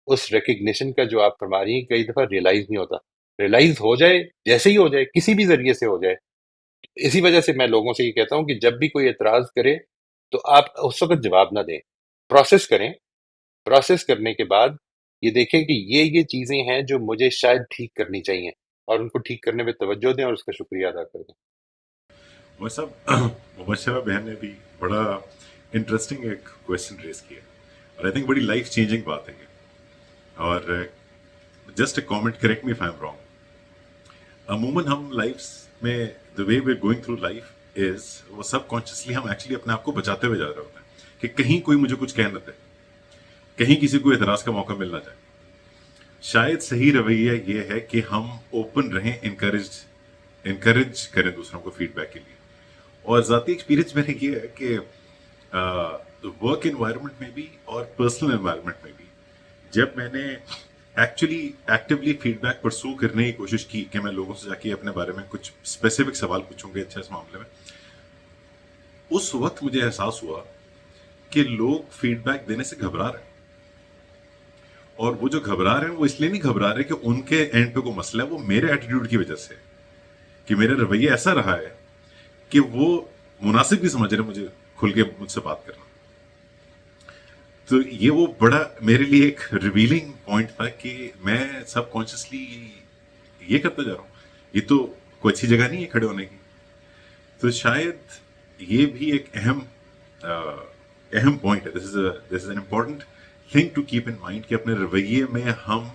اس ریکگنیشن کا جو آپ فرما رہی ہیں کئی دفعہ ریئلائز نہیں ہوتا. ریئلائز ہو جائے، جیسے ہی ہو جائے، کسی بھی ذریعے سے ہو جائے. اسی وجہ سے میں لوگوں سے یہ کہتا ہوں کہ جب بھی کوئی اعتراض کرے تو آپ اس وقت جواب نہ دیں، پروسیس کریں. پروسیس کرنے کے بعد یہ دیکھیں کہ یہ چیزیں ہیں جو مجھے شاید ٹھیک کرنی چاہیے، اور ان کو ٹھیک کرنے میں توجہ دیں اور اس کا شکریہ ادا کر دیں. وہ سب مبشرہ بہن نے بھی بڑا انٹرسٹنگ ایک کویشچن ریز کیا اور آئی تھنک بڑی لائف چینجنگ بات ہے یہ. اور just a comment, correct me if I am wrong. عموماً ہم لائف میں the way we going through life is, وہ سب کانشیسلی ہم ایکچولی اپنے آپ کو بچاتے ہوئے جا رہے ہوتے ہیں کہ کہیں کوئی مجھے کچھ کہہ نہ دے، کہیں کسی کو اعتراض کا موقع مل نہ جائے. شاید صحیح رویہ یہ ہے کہ ہم اوپن رہیں، انکریج کریں دوسروں کو فیڈ بیک کے لیے. اور ذاتی ایکسپیرینس میں نے یہ ہے کہ ورک انوائرمنٹ میں بھی اور پرسنل انوائرمنٹ میں بھی جب میں نے ایکچولی ایکٹیولی فیڈ بیک پرسو کرنے کی کوشش کی کہ میں لوگوں سے جا کے اپنے بارے میں کچھ اسپیسیفک سوال پوچھوں گے اچھا اس معاملے میں. اس وقت مجھے احساس ہوا کہ لوگ فیڈ بیک دینے سے گھبرا رہے ہیں. اور وہ جو گھبرا رہے ہیں وہ اس لیے نہیں گھبرا رہے کہ ان کے اینڈ پہ کوئی مسئلہ ہے، وہ میرے ایٹیٹیوڈ کی وجہ سے کہ میرا رویہ ایسا رہا ہے کہ وہ مناسب بھی سمجھ رہے مجھے کھل کے مجھ سے بات کرنا. تو یہ وہ بڑا میرے لیے ایک ریویلنگ پوائنٹ تھا کہ میں سب کانشیسلی یہ کرتا جا رہا ہوں، یہ تو کوئی اچھی جگہ نہیں ہے کھڑے ہونے کی. تو شاید یہ بھی ایک اہم پوائنٹ ہے. This is an important thing to keep in mind کہ اپنے رویے میں ہم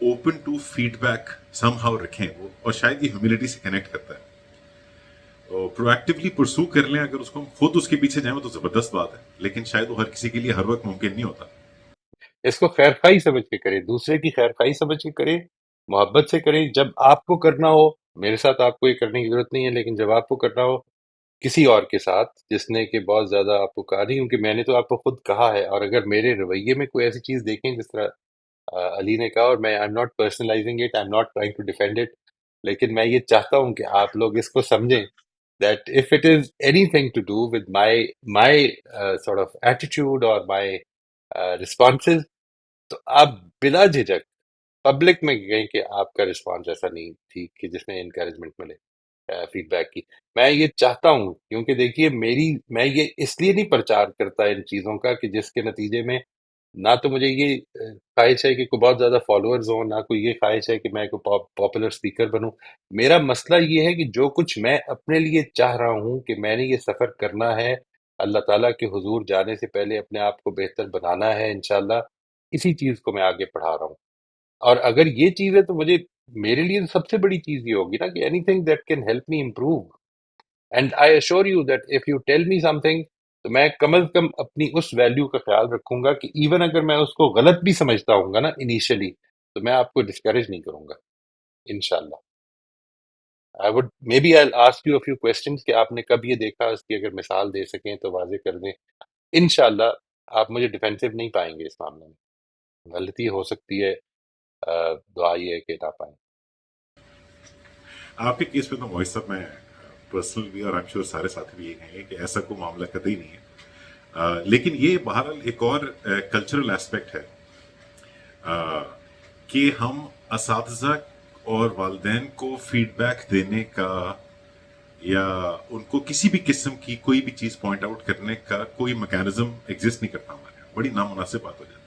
open to feedback somehow رکھیں وہ، اور شاید یہ ہیوملٹی سے کنیکٹ کرتا ہے. پرو ایکٹیولی پرسو کر لیں، اگر اس کو ہم خود اس کے پیچھے جائیں وہ تو زبردست بات ہے، لیکن شاید وہ ہر کسی کے لیے ہر وقت ممکن نہیں ہوتا. اس کو خیر خواہی سمجھ کے کرے، دوسرے کی خیر خواہی سمجھ کے کرے، محبت سے کرے. جب آپ کو کرنا ہو، میرے ساتھ آپ کو یہ کرنے کی ضرورت نہیں ہے، لیکن جب آپ کو کرنا ہو کسی اور کے ساتھ جس نے کہ بہت زیادہ آپ کو کہا نہیں، کیونکہ میں نے تو آپ کو خود کہا ہے، اور اگر میرے رویے میں کوئی ایسی چیز دیکھیں جس طرح علی نے کہا، اور میں I am not personalising it, I am not trying to defend it, لیکن میں یہ چاہتا ہوں کہ آپ لوگ اس کو سمجھیں that if it is anything to do with my sort of attitude or my responses، تو آپ بلا جھجک پبلک میں کہیں کہ آپ کا رسپانس ایسا نہیں تھی کہ جس میں انکریجمنٹ ملے فیڈ بیک کی. میں یہ چاہتا ہوں، کیونکہ دیکھیے میں یہ اس لیے نہیں پرچار کرتا ان چیزوں کا کہ جس کے نتیجے میں نہ تو مجھے یہ خواہش ہے کہ کوئی بہت زیادہ فالوورز ہوں، نہ کوئی یہ خواہش ہے کہ میں کوئی پاپولر اسپیکر بنوں. میرا مسئلہ یہ ہے کہ جو کچھ میں اپنے لیے چاہ رہا ہوں کہ میں نے یہ سفر کرنا ہے، اللہ تعالیٰ کے حضور جانے سے پہلے اپنے آپ کو بہتر بنانا ہے انشاءاللہ، اسی چیز کو میں آگے پڑھا رہا ہوں. اور اگر یہ چیز ہے تو میرے لیے سب سے بڑی چیز یہ ہوگی نا کہ anything that can help me improve. And I assure you that if you tell me something, تو میں کم از کم اپنی اس ویلیو کا خیال رکھوں گا کہ ایون اگر میں اس کو غلط بھی سمجھتا ہوں گا نا انیشلی، تو میں آپ کو ڈسکریج نہیں کروں گا انشاءاللہ. I would may be I ask you a few questions کہ آپ نے کب یہ دیکھا، اس کی اگر مثال دے سکیں تو واضح کر دیں. انشاءاللہ آپ مجھے ڈیفینسو نہیں پائیں گے اس معاملے میں. غلطی ہو سکتی ہے، دعا یہ ہے کہ نہ پائیں. آپ کے کیس میں تو موہد صاحب میں پرسنل بھی اور I'm sure سارے ساتھی بھی یہ کہیں گے کہ ایسا کوئی معاملہ کتئی نہیں ہے. لیکن یہ بہرحال ایک اور کلچرل ایسپیکٹ ہے کہ ہم اساتذہ اور والدین کو فیڈ بیک دینے کا یا ان کو کسی بھی قسم کی کوئی بھی چیز پوائنٹ آؤٹ کرنے کا کوئی میکینزم ایگزسٹ نہیں کرتا ہمارے یہاں. بڑی نامناسب بات ہو جاتی ہے.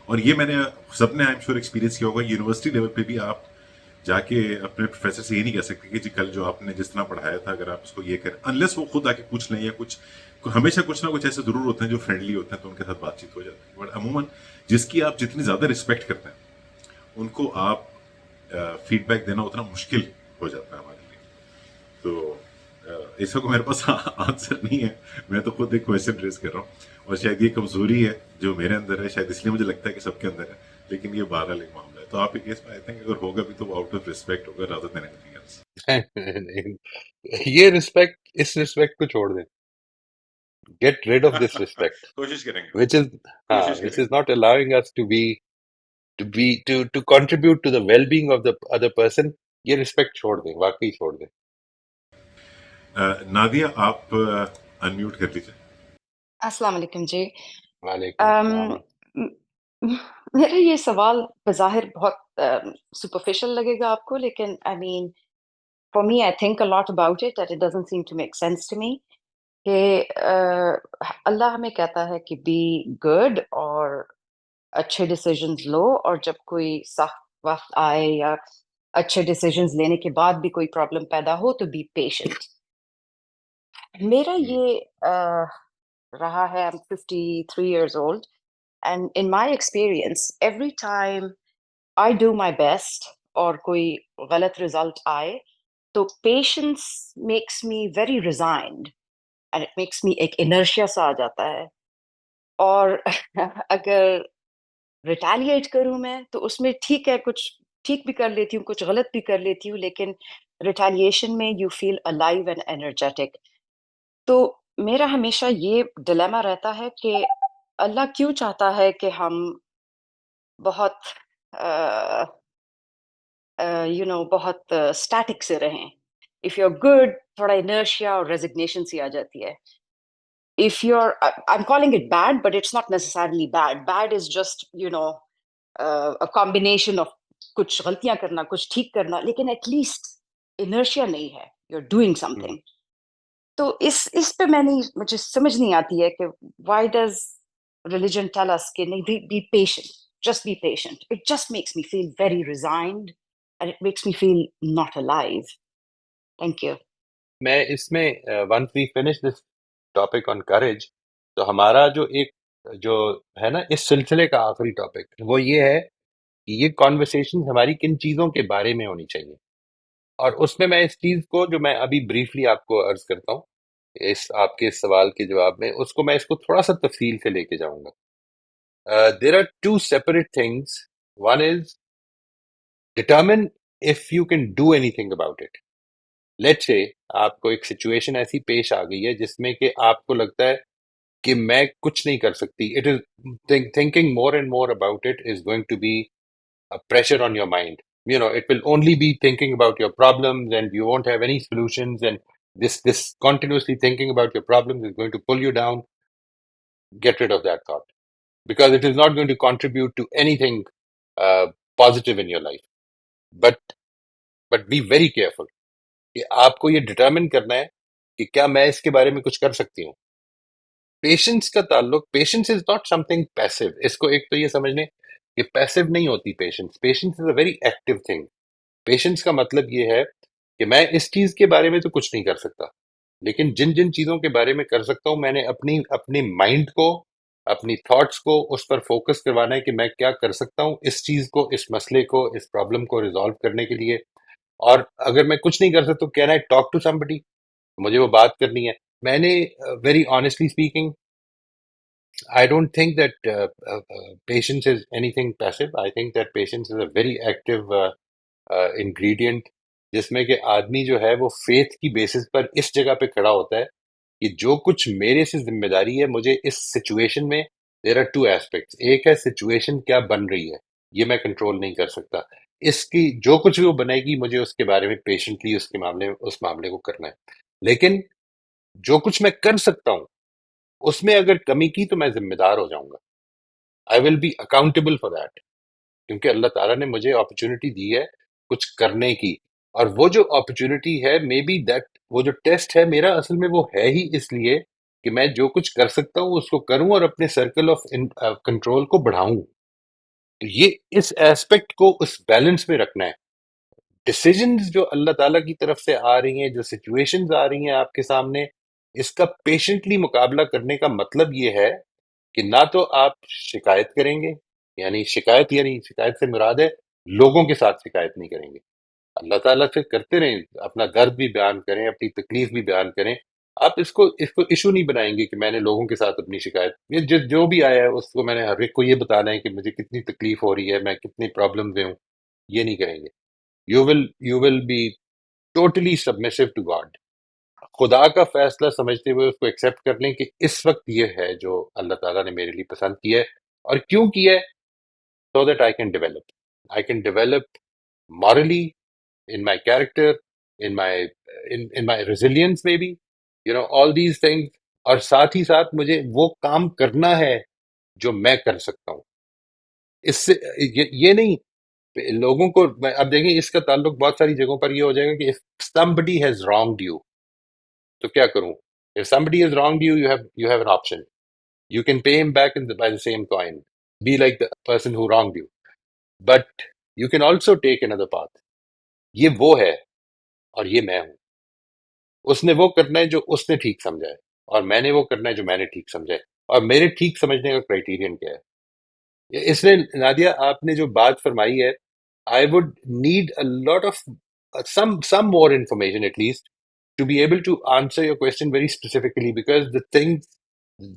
اور یہ میں نے سب نے I'm sure ایکسپیرینس کیا ہوگا. یونیورسٹی لیول پہ بھی آپ جا کے اپنے پروفیسر سے یہ نہیں کہہ سکتے کہ جی کل جو آپ نے جس طرح پڑھایا تھا اگر آپ اس کو یہ کریں، انلیس وہ خود آ کے پوچھ لیں، یا ہمیشہ کچھ نہ کچھ ایسے ضرور ہوتے ہیں جو فرینڈلی ہوتے ہیں تو ان کے ساتھ بات چیت ہو جاتی ہے. بٹ عموماً جس کی آپ جتنی زیادہ رسپیکٹ کرتے ہیں ان کو آپ فیڈ بیک دینا اتنا مشکل ہو جاتا ہے ہمارے لیے. تو اس وقت میرے پاس آنسر نہیں ہے، میں تو خود ایک کویشچن ریز کر رہا ہوں، اور شاید یہ کمزوری ہے جو میرے اندر ہے، شاید اس لیے مجھے لگتا ہے کہ سب کے اندر ہے، لیکن یہ بہرحال ایک معاملہ ہے. تو آپ کے کیس میں آئی تھنک اگر ہوگا بھی تو وہ آؤٹ آف ریسپیکٹ ہوگا rather than anything else. یہ اس رسپیکٹ کو چھوڑ دیں. Get rid of this respect کوشش کریں گے، which is کوشش کریں which گے. is not allowing us to contribute to the well-being of the other person. یہ رسپیکٹ چھوڑ دیں، واقعی چھوڑ دیں. نادیہ آپ انمیوٹ کر لیجیے. السلام علیکم جی. وعلیکم السلام. میرا یہ سوال بظاہر بہت سپرفیشل لگے گا آپ کو، لیکن I mean for me I think a lot about it it doesn't seem to make sense to me کہ اللہ ہمیں کہتا ہے کہ بی گڈ اور اچھے ڈیسیژنز لو، اور جب کوئی سخت وقت آئے یا اچھے ڈیسیژنز لینے کے بعد بھی کوئی پرابلم پیدا ہو تو بی پیشنٹ. میرا یہ رہا ہے I'm 53 years old and in my experience every time I do my best اور کوئی غلط رزلٹ آئے تو patience makes me very resigned and it makes me ایک انرشیا سا آ جاتا ہے. اور اگر ریٹیلیٹ کروں میں تو اس میں ٹھیک ہے، کچھ ٹھیک بھی کر لیتی ہوں، کچھ غلط بھی کر لیتی ہوں، لیکن ریٹیلیشن میں you feel alive and energetic. تو میرا ہمیشہ یہ ڈیلیما رہتا ہے کہ اللہ کیوں چاہتا ہے کہ ہم بہت بہت اسٹیٹک سے رہیں. اف یو آر گڈ تھوڑا انرشیا اور ریزگنیشن سی آ جاتی ہے. if you're I'm calling it bad, but it's not necessarily bad is just a combination of کچھ غلطیاں کرنا, کچھ ٹھیک کرنا, لیکن ایٹ لیسٹ انرشیا نہیں ہے, you're doing something. تو اس پہ مجھے سمجھ نہیں آتی ہے کہ why does religion tell us کہ نہیں, be patient, just be patient. It just makes me feel very resigned and it makes me feel not alive. Thank you. میں اس میں once we finish this topic on courage, تو ہمارا جو ہے نا اس سلسلے کا آخری ٹاپک وہ یہ ہے کہ یہ کانورسیشن ہماری کن چیزوں کے بارے میں ہونی چاہیے. اور اس میں اس چیز کو جو میں ابھی بریفلی آپ کو عرض کرتا ہوں آپ کے سوال کے جواب میں, اس کو تھوڑا سا تفصیل سے لے کے جاؤں گا. There are two separate things. One is determine if you can do anything about it. Let's say آپ کو ایک سچویشن ایسی پیش آ گئی ہے جس میں کہ آپ کو لگتا ہے کہ میں کچھ نہیں کر سکتی. It is thinking more and more about it is going to be a pressure on your mind. It will only be thinking about your problems and you won't have any solutions, and this continuously thinking about your problems is going to pull you down. Get rid of that thought, because it is not going to contribute to anything positive in your life. But be very careful کہ آپ کو یہ determine کرنا ہے کہ کیا میں اس کے بارے میں کچھ کر سکتی ہوں. پیشنس کا تعلق, patience is not something passive. اس کو ایک تو یہ سمجھ لیں کہ پیسو نہیں ہوتی patience. Patience is a very active thing. Patience کا مطلب یہ ہے کہ میں اس چیز کے بارے میں تو کچھ نہیں کر سکتا, لیکن جن چیزوں کے بارے میں کر سکتا ہوں میں نے اپنی مائنڈ کو, اپنی تھاٹس کو اس پر فوکس کروانا ہے کہ میں کیا کر سکتا ہوں اس چیز کو, اس مسئلے کو, اس پرابلم کو ریزالو کرنے کے لیے. اور اگر میں کچھ نہیں کر سکتا تو can I talk to somebody, مجھے وہ بات کرنی ہے. میں نے very honestly speaking I don't think that patience is anything passive. I think that patience is a very active ingredient, جس میں کہ آدمی جو ہے وہ فیتھ کی بیسس پر اس جگہ پہ کھڑا ہوتا ہے کہ جو کچھ میرے سے ذمہ داری ہے مجھے اس سچویشن میں, دیر آر ٹو ایسپیکٹس. ایک ہے سچویشن کیا بن رہی ہے, یہ میں کنٹرول نہیں کر سکتا. اس کی جو کچھ بھی وہ بنے گی مجھے اس کے بارے میں پیشنٹلی اس معاملے کو کرنا ہے. لیکن جو کچھ میں کر سکتا ہوں اس میں اگر کمی کی تو میں ذمہ دار ہو جاؤں گا. I will be accountable for that, کیونکہ اللہ تعالیٰ نے مجھے اپرچونٹی دی ہے کچھ کرنے کی. اور وہ جو اپرچونٹی ہے, مے بی دیٹ, وہ جو ٹیسٹ ہے میرا اصل میں وہ ہے ہی اس لیے کہ میں جو کچھ کر سکتا ہوں اس کو کروں اور اپنے سرکل آف کنٹرول کو بڑھاؤں. تو یہ اس ایسپیکٹ کو اس بیلنس میں رکھنا ہے. ڈیسیجنز جو اللہ تعالیٰ کی طرف سے آ رہی ہیں, جو سچویشنز آ رہی ہیں آپ کے سامنے, اس کا پیشنٹلی مقابلہ کرنے کا مطلب یہ ہے کہ نہ تو آپ شکایت کریں گے, یعنی شکایت سے مراد ہے لوگوں کے ساتھ شکایت نہیں کریں گے. اللہ تعالیٰ سے کرتے رہیں, اپنا درد بھی بیان کریں, اپنی تکلیف بھی بیان کریں. آپ اس کو ایشو نہیں بنائیں گے کہ میں نے لوگوں کے ساتھ اپنی شکایت, یہ جو بھی آیا ہے اس کو میں نے ہر ایک کو یہ بتانا ہے کہ مجھے کتنی تکلیف ہو رہی ہے, میں کتنی پرابلم میں ہوں. یہ نہیں کریں گے. You will be totally submissive to God. خدا کا فیصلہ سمجھتے ہوئے اس کو ایکسیپٹ کر لیں کہ اس وقت یہ ہے جو اللہ تعالیٰ نے میرے لیے پسند کیا ہے. اور کیوں کیا ہے؟ so that I can develop morally, in my character, in my resilience maybe, all these things. اور ساتھ ہی ساتھ مجھے وہ کام کرنا ہے جو میں کر سکتا ہوں. اس سے یہ نہیں لوگوں کو, اب دیکھیں اس کا تعلق بہت ساری جگہوں پر یہ ہو جائے گا کہ if somebody has wronged you تو کیا کروں. If somebody has wronged you, you have an option. You can pay him back by the same coin. Be like the person who wronged you. But you can also take another path. یہ وہ ہے اور یہ میں ہوں. اس نے وہ کرنا ہے جو اس نے ٹھیک سمجھا ہے, اور میں نے وہ کرنا ہے جو میں نے ٹھیک سمجھا ہے. اور میرے ٹھیک سمجھنے کا کرائٹیرین کیا ہے؟ اس لیے نادیہ آپ نے جو بات فرمائی ہے, I would need a lot of some more information at least to be able to answer your question very specifically, because the things,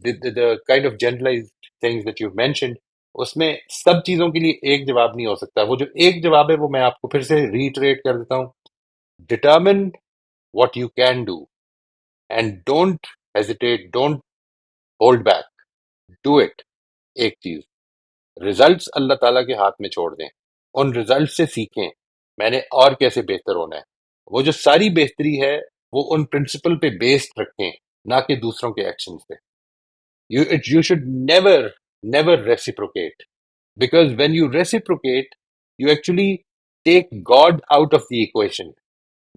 the kind of generalized things that you've mentioned, اس میں سب چیزوں کے لیے ایک جواب نہیں ہو سکتا. وہ جو ایک جواب ہے وہ میں آپ کو پھر سے ریٹریٹ کر دیتا ہوں. Determine what you can do and don't hesitate, don't hold back, do it. ایک چیز, ریزلٹس اللہ تعالیٰ کے ہاتھ میں چھوڑ دیں. ان رزلٹ سے سیکھیں میں نے اور کیسے بہتر ہونا ہے. وہ جو ساری بہتری ہے وہ ان پرنسپل پہ بیسڈ رکھیں، نہ کہ دوسروں کے ایکشن پہ. You should never reciprocate, because when you reciprocate you actually take God out of the equation.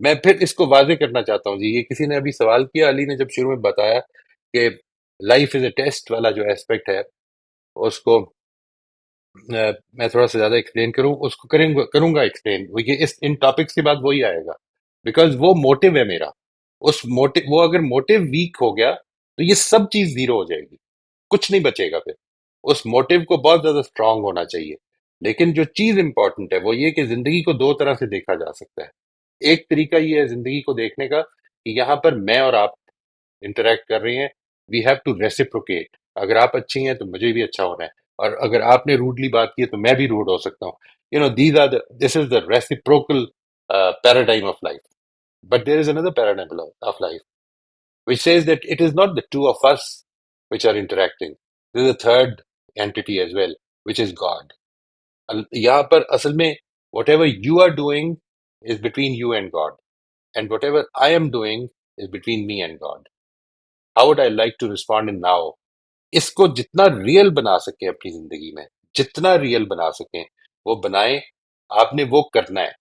میں پھر اس کو واضح کرنا چاہتا ہوں جی. یہ کسی نے ابھی سوال کیا، علی نے جب شروع میں بتایا کہ لائف از اے ٹیسٹ والا جو ایسپیکٹ ہے، اس کو میں تھوڑا سا زیادہ ایکسپلین کروں، اس کو کروں گا ایکسپلین. ان ٹاپکس کے بعد وہی آئے گا، بیکاز وہ موٹیو ہے میرا. وہ اگر موٹیو ویک ہو گیا تو یہ سب چیز زیرو ہو جائے گی، کچھ نہیں بچے گا. پھر اس موٹیو کو بہت زیادہ اسٹرانگ ہونا چاہیے. لیکن جو چیز امپورٹنٹ ہے وہ یہ کہ زندگی کو دو طرح سے دیکھا جا سکتا ہے. ایک طریقہ یہ ہے زندگی کو دیکھنے کا کہ یہاں پر میں اور آپ انٹریکٹ کر رہے ہیں، وی ہیو ٹو ریسیپروکیٹ. اگر آپ اچھی ہیں تو مجھے بھی اچھا ہونا ہے، اور اگر آپ نے روڈلی بات کی ہے تو میں بھی روڈ ہو سکتا ہوں. This is the reciprocal paradigm of life. But there is another paradigm of life which says that it is not the two of us which are interacting. There is a third entity as well, which is God. یہاں پر اصل میں whatever you are doing is between you and God, and whatever I am doing is between me and God. How would I like to respond in now? اس کو جتنا real بنا سکیں اپنی زندگی میں، جتنا ریئل بنا سکیں وہ بنائیں. آپ نے وہ کرنا ہے.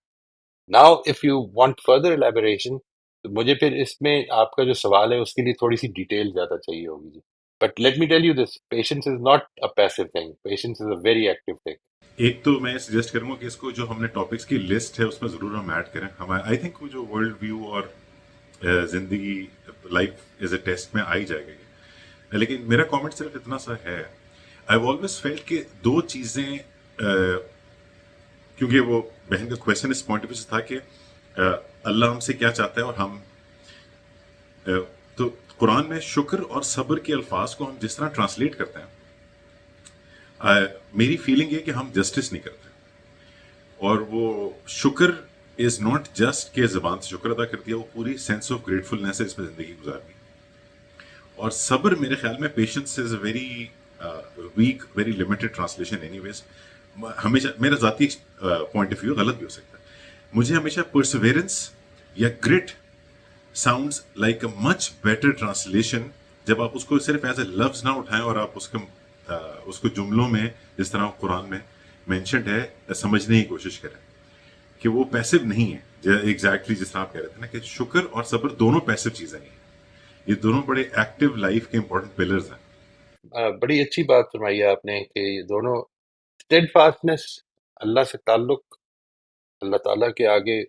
Now if you want further elaboration تو مجھے پھر اس میں آپ کا جو سوال ہے اس کے لیے تھوڑی سی ڈیٹیل زیادہ چاہیے ہوگی جی. But let me tell you this, patience is not a passive thing, patience is a very active thing. ایک تو میں سجیسٹ کروں گا کہ اس کو جو ہم نے ٹاپکس کی لسٹ ہے اس میں ضرور ہم ایڈ کریں. آئی تھنک وہ جو ورلڈ ویو اور زندگی لائف از اے ٹیسٹ میں آئی جائے گا. لیکن میرا کامنٹ صرف اتنا سا ہے، آئی آلویز فیلٹ کہ دو چیزیں، کیونکہ وہ بہن کا کویشچن اس پوائنٹ آف ویو سے تھا کہ اللہ ہم سے کیا چاہتا ہے، اور ہم تو قرآن میں شکر اور صبر کے الفاظ کو ہم جس طرح ٹرانسلیٹ کرتے ہیں، میری فیلنگ یہ کہ ہم جسٹس نہیں کرتے. اور وہ شکر از ناٹ جسٹ کہ زبان سے شکر ادا کر دیا، وہ پوری سینس آف گریٹفلنس ہے اس میں زندگی گزارنی. اور صبر میرے خیال میں patience is a very weak, very limited translation. Anyways ہمیشہ میرا ذاتی پوائنٹ آف ویو غلط بھی ہو سکتا ہے، مجھے ہمیشہ پرسیویرنس یا grit sounds like a much better translation. جب آپ اس کو صرف ایز اے لفظ نہ اٹھائیں اور آپ اس کو جملوں میں جس طرح قرآن میں مینشنڈ ہے سمجھنے کی کوشش کریں کہ وہ پیسو نہیں ہے. ایگزیکٹلی جس طرح آپ کہہ رہے تھے نا کہ شکر اور صبر دونوں پیسو چیزیں نہیں ہیں، یہ دونوں بڑے ایکٹیو لائف کے امپورٹنٹ پلرز ہیں. بڑی اچھی بات فرمائی ہے آپ نے کہ یہ دونوں اسٹیڈ فاسٹنس، اللہ سے تعلق، اللہ تعالیٰ کے آگے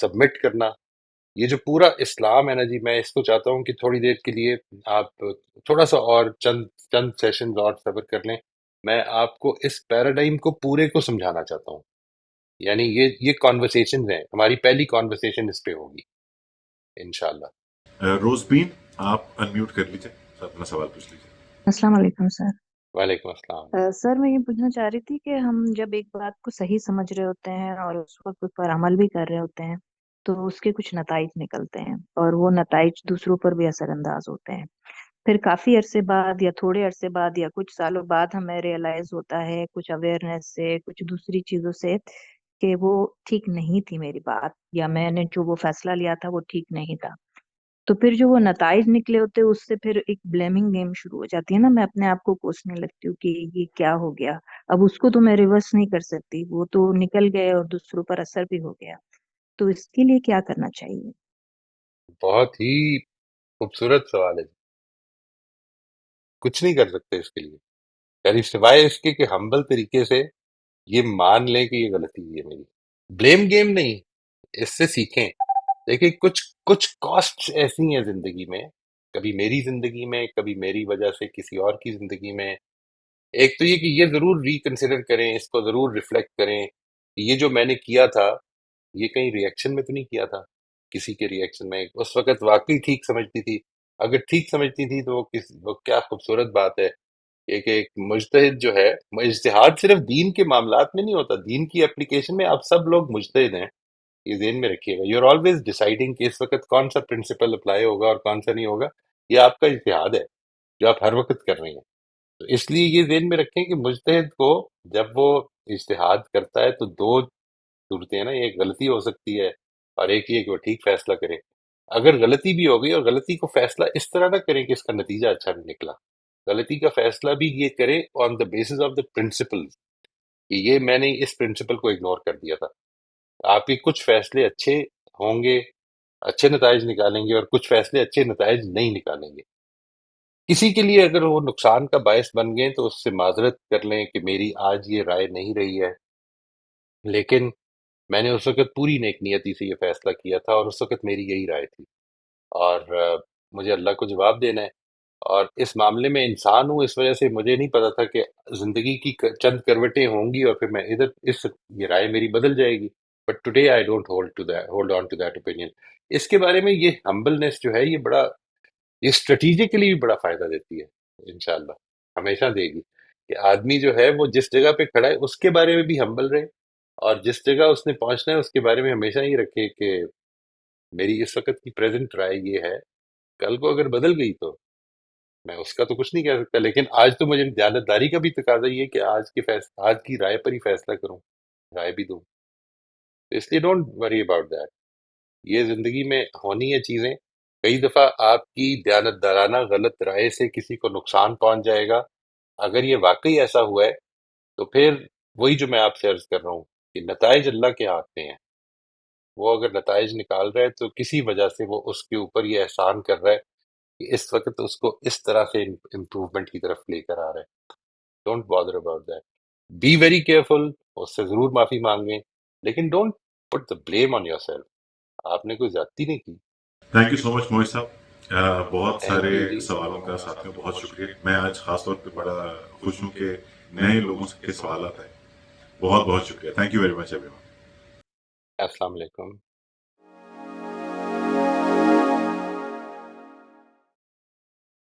سبمٹ کرنا، یہ جو پورا اسلام ہے نا جی. میں اس کو چاہتا ہوں کہ تھوڑی دیر کے لیے آپ تھوڑا سا اور چند سیشنز اور صبر کر لیں. میں آپ کو اس پیراڈائم کو پورے کو سمجھانا چاہتا ہوں. یعنی یہ کانورسیشنز ہیں، ہماری پہلی کانورسیشن اس پہ ہوگی انشاءاللہ. روز بین آپ انمیوٹ کر لیجیے، اپنا سوال پوچھ لیجیے. السلام علیکم سر. وعلیکم السلام. سر میں یہ پوچھنا چاہ رہی تھی کہ ہم جب ایک بات کو صحیح سمجھ رہے ہوتے ہیں اور اس وقت اس پر عمل بھی کر رہے ہوتے ہیں تو اس کے کچھ نتائج نکلتے ہیں، اور وہ نتائج دوسروں پر بھی اثر انداز ہوتے ہیں. پھر کافی عرصے بعد یا تھوڑے عرصے بعد یا کچھ سالوں بعد ہمیں ریئلائز ہوتا ہے کچھ اویئرنیس سے، کچھ دوسری چیزوں سے، کہ وہ ٹھیک نہیں تھی میری بات، یا میں نے جو وہ فیصلہ لیا تھا وہ ٹھیک نہیں تھا. تو پھر جو وہ نتائج نکلے ہوتے اس سے پھر ایک بلیمنگ گیم شروع ہو جاتی ہے نا. میں اپنے آپ کو کوسنے لگتی ہوں کہ یہ کیا ہو گیا، اب اس کو تو میں ریورس نہیں کر سکتی، وہ تو نکل گئے اور دوسروں پر اثر بھی ہو گیا. تو اس کے لیے کیا کرنا چاہیے؟ بہت ہی خوبصورت سوال ہے. کچھ نہیں کر سکتے اس کے لیے، یعنی سوائے اس کے کہ ہمبل طریقے سے یہ مان لیں کہ یہ غلطی ہے میری. بلیم گیم نہیں، اس سے سیکھیں. دیکھیں کچھ کاسٹ ایسی ہیں زندگی میں، کبھی میری زندگی میں، کبھی میری وجہ سے کسی اور کی زندگی میں. ایک تو یہ کہ یہ ضرور ریکنسیڈر کریں، اس کو ضرور ریفلیکٹ کریں کہ یہ جو میں نے کیا تھا یہ کہیں ریئیکشن میں تو نہیں کیا تھا، کسی کے ریئیکشن میں اس وقت واقعی ٹھیک سمجھتی تھی. اگر ٹھیک سمجھتی تھی تو وہ کیا خوبصورت بات ہے کہ ایک مجتہد جو ہے، اجتہاد صرف دین کے معاملات میں نہیں ہوتا، دین کی اپلیکیشن میں آپ سب لوگ مجتہد ہیں. یہ ذہن میں رکھیے گا. یو آر آلویز ڈیسائیڈنگ کہ اس وقت کون سا پرنسپل اپلائی ہوگا اور کون سا نہیں ہوگا. یہ آپ کا اجتہاد ہے جو آپ ہر وقت کر رہے ہیں. تو اس لیے یہ ذہن میں رکھیں کہ مجتہد کو جب وہ اجتہاد کرتا ہے تو دو صورتیں ہیں نا، ایک غلطی ہو سکتی ہے اور ایک یہ کہ وہ ٹھیک فیصلہ کرے۔ اگر غلطی بھی ہو گئی اور غلطی کو فیصلہ اس طرح نہ کریں کہ اس کا نتیجہ اچھا نہیں نکلا، غلطی کا فیصلہ بھی یہ کرے on the basis of the principle کہ یہ میں نے اس پرنسپل کو اگنور کر دیا تھا۔ آپ کے کچھ فیصلے اچھے ہوں گے، اچھے نتائج نکالیں گے، اور کچھ فیصلے اچھے نتائج نہیں نکالیں گے۔ کسی کے لیے اگر وہ نقصان کا باعث بن گئے تو اس سے معذرت کر لیں کہ میری آج یہ رائے نہیں رہی ہے، لیکن میں نے اس وقت پوری نیک نیتی سے یہ فیصلہ کیا تھا اور اس وقت میری یہی رائے تھی، اور مجھے اللہ کو جواب دینا ہے، اور اس معاملے میں انسان ہوں، اس وجہ سے مجھے نہیں پتا تھا کہ زندگی کی چند کروٹیں ہوں گی اور پھر میں یہ رائے میری بدل جائے گی، but today I don't hold on to that opinion. اس کے بارے میں یہ ہمبلنس جو ہے یہ اسٹریٹجیکلی بھی بڑا فائدہ دیتی ہے، انشاءاللہ ہمیشہ دے گی، کہ آدمی جو ہے وہ جس جگہ پہ کھڑا ہے اس کے بارے میں بھی ہمبل رہے، اور جس جگہ اس نے پہنچنا ہے اس کے بارے میں ہمیشہ ہی رکھے کہ میری اس وقت کی پریزنٹ رائے یہ ہے، کل کو اگر بدل گئی تو میں اس کا تو کچھ نہیں کہہ سکتا، لیکن آج تو مجھے دیانتداری کا بھی تقاضا یہ ہے کہ آج کی رائے پر ہی فیصلہ کروں، رائے بھی دوں۔ تو اس لیے ڈونٹ وری اباؤٹ دیٹ، یہ زندگی میں ہونی ہے چیزیں۔ کئی دفعہ آپ کی دیانتدارانہ غلط رائے سے کسی کو نقصان پہنچ جائے گا، اگر یہ واقعی ایسا ہوا ہے تو پھر وہی جو میں آپ سے عرض کر رہا ہوں کہ نتائج اللہ کے ہاتھ میں ہیں، وہ اگر نتائج نکال رہا ہے تو کسی وجہ سے وہ اس کے اوپر یہ احسان کر رہا ہے کہ اس وقت اس کو اس طرح سے امپروومنٹ کی طرف لے کر آ رہا ہے۔ Don't bother about that, be very careful, اس سے ضرور معافی مانگیں، لیکن don't put the blame on yourself, آپ نے کوئی زیادتی نہیں کی۔ Thank you so much Mohit صاحب، بہت تھینک سارے یو جی، سوالوں کا ساتھیوں بہت شکریہ۔ میں آج خاص طور پہ بڑا خوش ہوں کہ نئے لوگوں کے سوالات آئے، بہت بہت شکریہ، thank you very much every one. السلام علیکم۔